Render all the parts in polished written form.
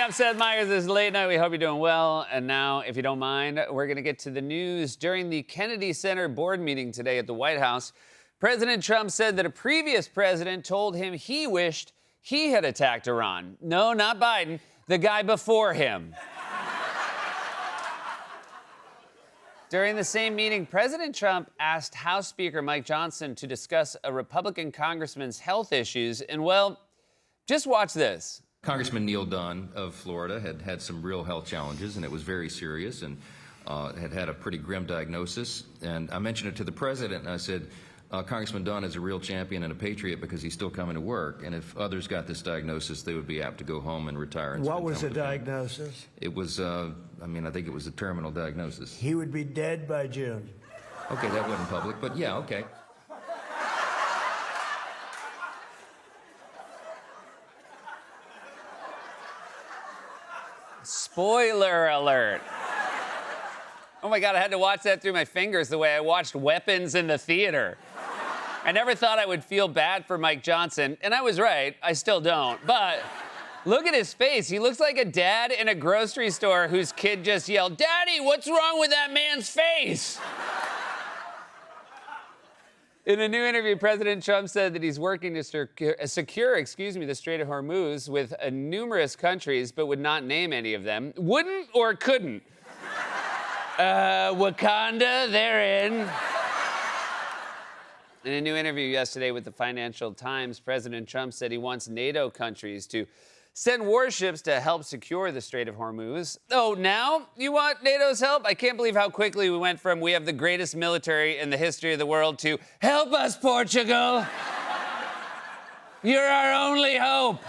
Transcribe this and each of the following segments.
I'm Seth Meyers. This is Late Night. We hope you're doing well. And now, if you don't mind, we're going to get to the news. During the Kennedy Center board meeting today at the White House, President Trump said that a previous president told him he wished he had attacked Iran. No, not Biden, the guy before him. During the same meeting, President Trump asked House Speaker Mike Johnson to discuss a Republican congressman's health issues. And, well, just watch this. Congressman Neil Dunn of Florida had some real health challenges, and it was very serious, and had a pretty grim diagnosis. And I mentioned it to the president, and I said, Congressman Dunn is a real champion and a patriot because he's still coming to work. And if others got this diagnosis, they would be apt to go home and retire. And what was the diagnosis? It was, I think it was a terminal diagnosis. He would be dead by June. Okay, that wasn't public, but yeah, okay. Spoiler alert. Oh my God, I had to watch that through my fingers the way I watched Weapons in the theater. I never thought I would feel bad for Mike Johnson, and I was right. I still don't. But look at his face. He looks like a dad in a grocery store whose kid just yelled, "Daddy, what's wrong with that man's face?" In a new interview, President Trump said that he's working to secure the Strait of Hormuz with numerous countries, but would not name any of them. Wouldn't or couldn't? Wakanda, they're in. In a new interview yesterday with the Financial Times, President Trump said he wants NATO countries to send warships to help secure the Strait of Hormuz. Oh, now you want NATO's help? I can't believe how quickly we went from "we have the greatest military in the history of the world" to "help us, Portugal. You're our only hope."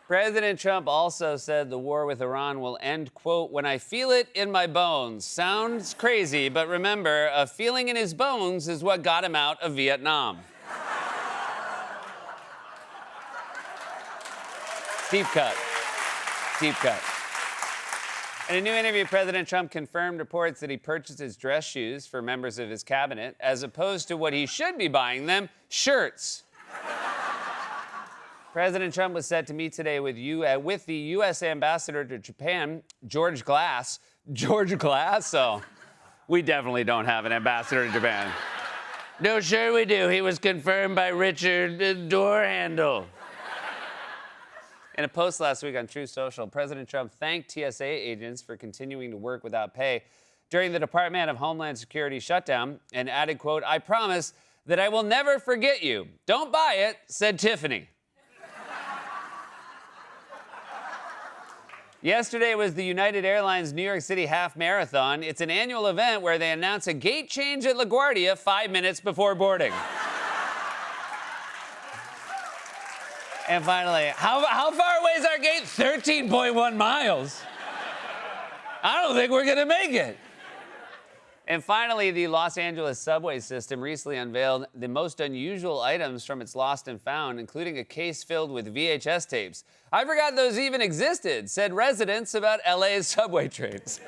President Trump also said the war with Iran will end, quote, "when I feel it in my bones." Sounds crazy, but remember, a feeling in his bones is what got him out of Vietnam. Deep cut. Deep cut. In a new interview, President Trump confirmed reports that he purchased his dress shoes for members of his cabinet, as opposed to what he should be buying them, shirts. President Trump was set to meet today with the U.S. ambassador to Japan, George Glass. George Glass? Oh, we definitely don't have an ambassador to Japan. No, sure we do. He was confirmed by Richard Doorhandle. In a post last week on Truth Social, President Trump thanked TSA agents for continuing to work without pay during the Department of Homeland Security shutdown and added, quote, "I promise that I will never forget you. Don't buy it," said Tiffany. Yesterday was the United Airlines New York City Half Marathon. It's an annual event where they announce a gate change at LaGuardia 5 minutes before boarding. And finally, how far away is our gate? 13.1 miles. I don't think we're going to make it. And finally, the Los Angeles subway system recently unveiled the most unusual items from its lost and found, including a case filled with VHS tapes. "I forgot those even existed," said residents about LA's subway trains.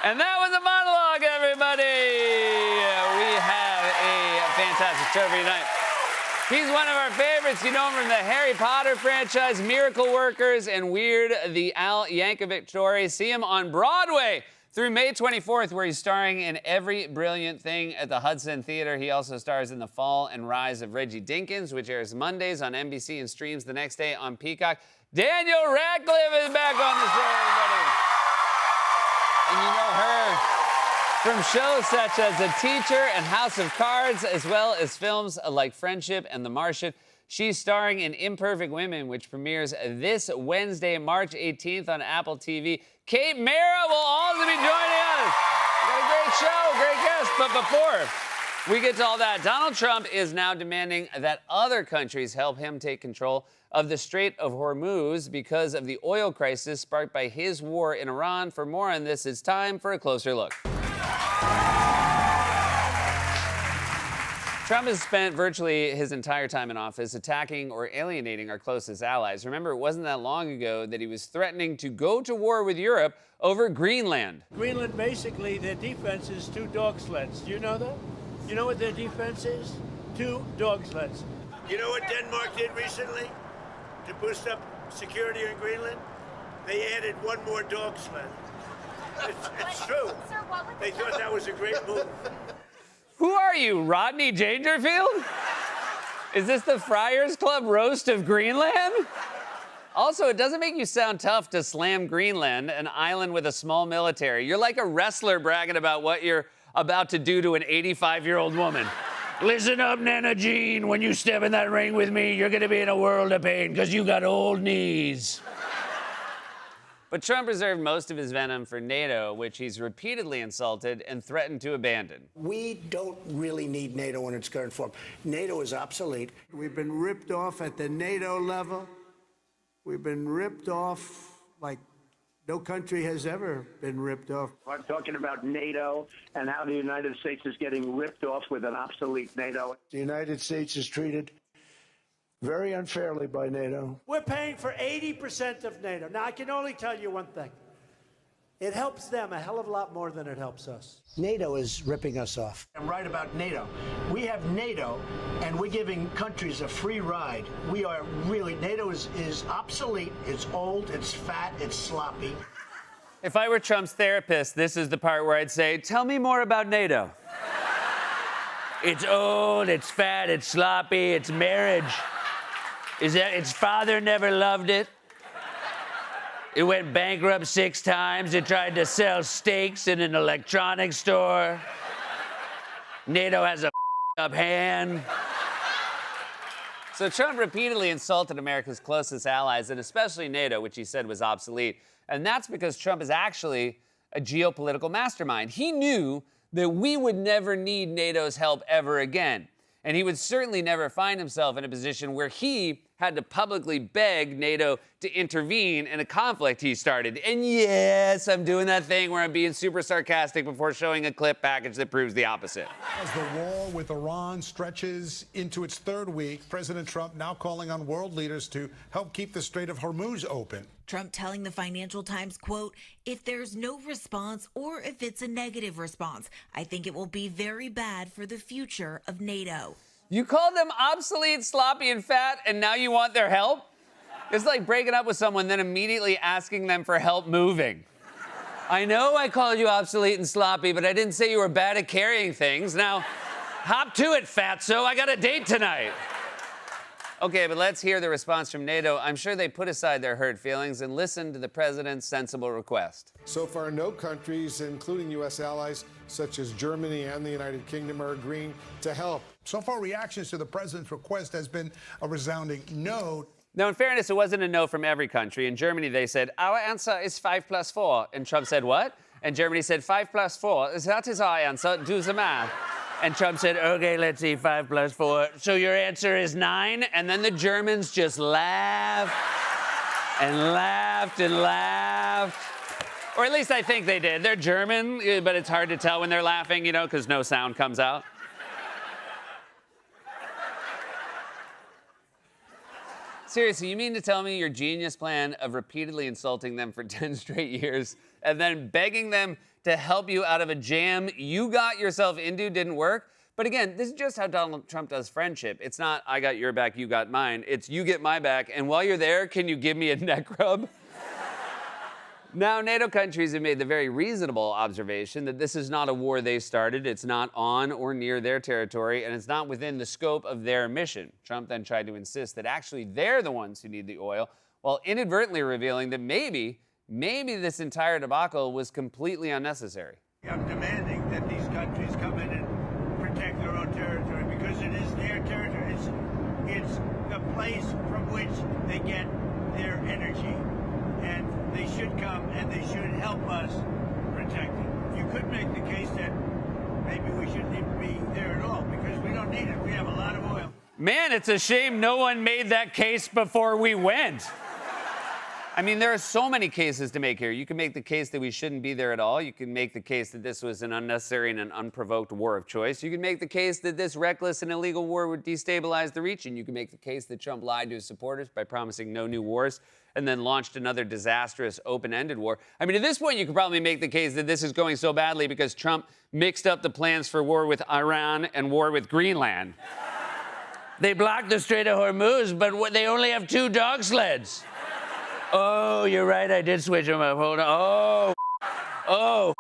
And that was a monologue, everybody. We have a fantastic show for you tonight. He's one of our favorites. You know him from the Harry Potter franchise, Miracle Workers, and Weird, the Al Yankovic story. See him on Broadway through May 24th, where he's starring in Every Brilliant Thing at the Hudson Theater. He also stars in The Fall and Rise of Reggie Dinkins, which airs Mondays on NBC and streams the next day on Peacock. Daniel Radcliffe is back on the show, everybody. And you know her from shows such as The Teacher and House of Cards, as well as films like Friendship and The Martian. She's starring in Imperfect Women, which premieres this Wednesday, March 18th on Apple TV. Kate Mara will also be joining us. We got a great show, great guest. But before we get to all that, Donald Trump is now demanding that other countries help him take control of the Strait of Hormuz because of the oil crisis sparked by his war in Iran. For more on this, it's time for a closer look. Trump has spent virtually his entire time in office attacking or alienating our closest allies. Remember, it wasn't that long ago that he was threatening to go to war with Europe over Greenland. Greenland, basically, their defense is 2 dog sleds. Do you know that? You know what their defense is? 2 dog sleds. You know what Denmark did recently to boost up security in Greenland? they added one more dog sled. It's true. Sir, what would They thought that was a great move. Who are you, Rodney Dangerfield? Is this the Friars Club roast of Greenland? Also, it doesn't make you sound tough to slam Greenland, an island with a small military. You're like a wrestler bragging about what you're about to do to an 85-year-old woman. Listen up, Nana Jean. When you step in that ring with me, you're gonna be in a world of pain because you got old knees. But Trump reserved most of his venom for NATO, which he's repeatedly insulted and threatened to abandon. We don't really need NATO in its current form. NATO is obsolete. We've been ripped off at the NATO level. We've been ripped off like no country has ever been ripped off. I'm talking about NATO and how the United States is getting ripped off with an obsolete NATO. The United States is treated very unfairly by NATO. We're paying for 80% of NATO. Now, I can only tell you one thing. It helps them a hell of a lot more than it helps us. NATO is ripping us off. I'm right about NATO. We have NATO, and we're giving countries a free ride. We are really, NATO is obsolete, it's old, it's fat, it's sloppy. If I were Trump's therapist, this is the part where I'd say, tell me more about NATO. It's old, it's fat, it's sloppy, it's marriage. Its father never loved it. It went bankrupt 6 times. It tried to sell steaks in an electronics store. NATO has a up hand. So Trump repeatedly insulted America's closest allies, and especially NATO, which he said was obsolete. And that's because Trump is actually a geopolitical mastermind. He knew that we would never need NATO's help ever again. And he would certainly never find himself in a position where he had to publicly beg NATO to intervene in a conflict he started. And yes, I'm doing that thing where I'm being super sarcastic before showing a clip package that proves the opposite. As the war with Iran stretches into its 3rd week, President Trump now calling on world leaders to help keep the Strait of Hormuz open. Trump telling the Financial Times, quote, if there's no response or if it's a negative response, I think it will be very bad for the future of NATO. You called them obsolete, sloppy, and fat, and now you want their help? It's like breaking up with someone, then immediately asking them for help moving. I know I called you obsolete and sloppy, but I didn't say you were bad at carrying things. Now, hop to it, fatso. I got a date tonight. Okay, but let's hear the response from NATO. I'm sure they put aside their hurt feelings and listened to the president's sensible request. So far, no countries, including U.S. allies such as Germany and the United Kingdom, are agreeing to help. So far, reactions to the president's request has been a resounding no. Now, in fairness, it wasn't a no from every country. In Germany, they said, our answer is 5 + 4. And Trump said, what? And Germany said, 5 + 4. That is our answer. Do the math. And Trump said, okay, let's see, 5 + 4. So your answer is 9? And then the Germans just laughed and laughed and laughed. Or at least I think they did. They're German, but it's hard to tell when they're laughing, you know, because no sound comes out. Seriously, you mean to tell me your genius plan of repeatedly insulting them for 10 straight years and then begging them to help you out of a jam you got yourself into didn't work? But again, this is just how Donald Trump does friendship. It's not, I got your back, you got mine. It's, you get my back, and while you're there, can you give me a neck rub? Now, NATO countries have made the very reasonable observation that this is not a war they started, it's not on or near their territory, and it's not within the scope of their mission. Trump then tried to insist that actually they're the ones who need the oil, while inadvertently revealing that maybe this entire debacle was completely unnecessary. I'm demanding that these countries come in and protect their own territory because it is their territory. It's the place from which they get their energy. And they should come and they should help us protect it. You could make the case that maybe we shouldn't even be there at all because we don't need it. We have a lot of oil. Man, it's a shame no one made that case before we went. I mean, there are so many cases to make here. You can make the case that we shouldn't be there at all. You can make the case that this was an unnecessary and an unprovoked war of choice. You can make the case that this reckless and illegal war would destabilize the region. You can make the case that Trump lied to his supporters by promising no new wars and then launched another disastrous open-ended war. I mean, at this point, you could probably make the case that this is going so badly because Trump mixed up the plans for war with Iran and war with Greenland. They blocked the Strait of Hormuz, but they only have 2 dog sleds. Oh, you're right. I did switch them up. Hold on. Oh.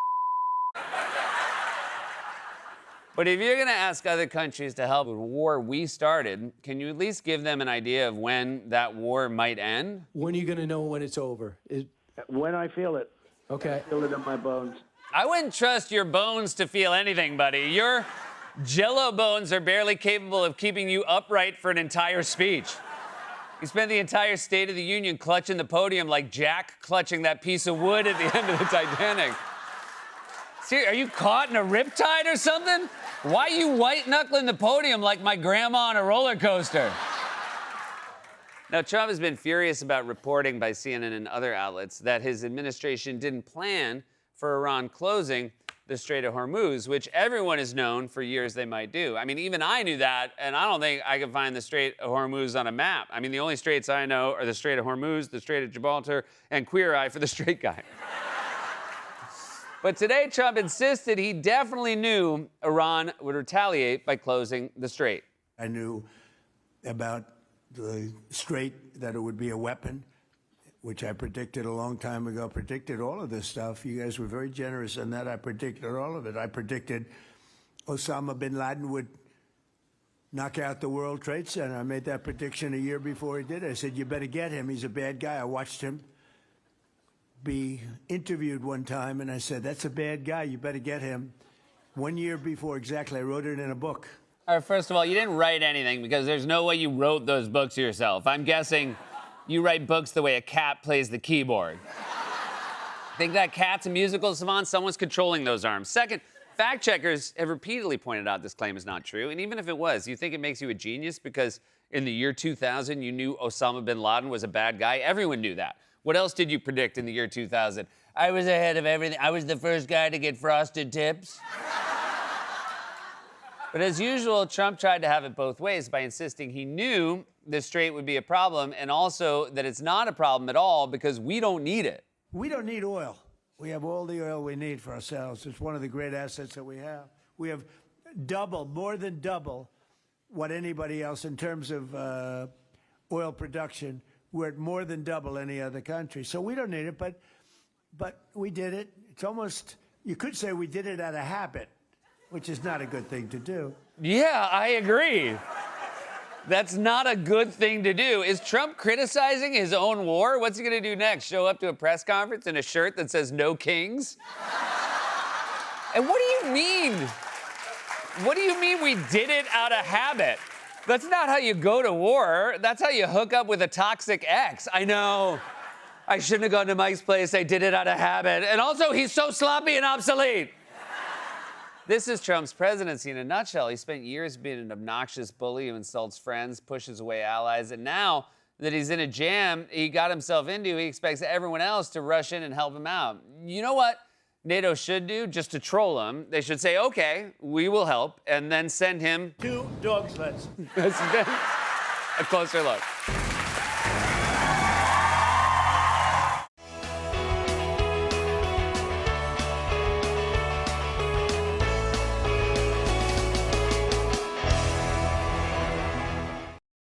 But if you're going to ask other countries to help with a war we started, can you at least give them an idea of when that war might end? When are you going to know when it's over? When I feel it. Okay. I feel it in my bones. I wouldn't trust your bones to feel anything, buddy. Your Jell-O bones are barely capable of keeping you upright for an entire speech. You spent the entire State of the Union clutching the podium like Jack clutching that piece of wood at the end of the Titanic. See, are you caught in a riptide or something? Why are you white-knuckling the podium like my grandma on a roller coaster? Now, Trump has been furious about reporting by CNN and other outlets that his administration didn't plan for Iran closing the Strait of Hormuz, which everyone has known for years they might do. I mean, even I knew that, and I don't think I could find the Strait of Hormuz on a map. I mean, the only straits I know are the Strait of Hormuz, the Strait of Gibraltar, and Queer Eye for the straight guy. But today, Trump insisted he definitely knew Iran would retaliate by closing the strait. I knew about the strait, that it would be a weapon, which I predicted a long time ago. Predicted all of this stuff. You guys were very generous in that. I predicted all of it. I predicted Osama bin Laden would knock out the World Trade Center. I made that prediction a year before he did it. I said, you better get him. He's a bad guy. I watched him be interviewed one time, and I said, that's a bad guy. You better get him. 1 year before exactly, I wrote it in a book. All right, first of all, you didn't write anything because there's no way you wrote those books yourself. I'm guessing you write books the way a cat plays the keyboard. Think that cat's a musical savant? Someone's controlling those arms. Second, fact checkers have repeatedly pointed out this claim is not true. And even if it was, you think it makes you a genius because in the year 2000, you knew Osama bin Laden was a bad guy? Everyone knew that. What else did you predict in the year 2000? I was ahead of everything. I was the first guy to get frosted tips. But as usual, Trump tried to have it both ways by insisting he knew the strait would be a problem and also that it's not a problem at all because we don't need it. We don't need oil. We have all the oil we need for ourselves. It's one of the great assets that we have. We have more than double what anybody else in terms of oil production. We're at more than double any other country. So we don't need it, but we did it. It's almost, you could say we did it out of habit, which is not a good thing to do. Yeah, I agree. That's not a good thing to do. Is Trump criticizing his own war? What's he gonna do next? Show up to a press conference in a shirt that says "No Kings"? And what do you mean? What do you mean we did it out of habit? That's not how you go to war. That's how you hook up with a toxic ex. I know. I shouldn't have gone to Mike's place. I did it out of habit. And also, he's so sloppy and obsolete. This is Trump's presidency in a nutshell. He spent years being an obnoxious bully who insults friends, pushes away allies, and now that he's in a jam he got himself into, he expects everyone else to rush in and help him out. You know what NATO should do just to troll him? They should say, okay, we will help, and then send him 2 dog sleds. a closer look.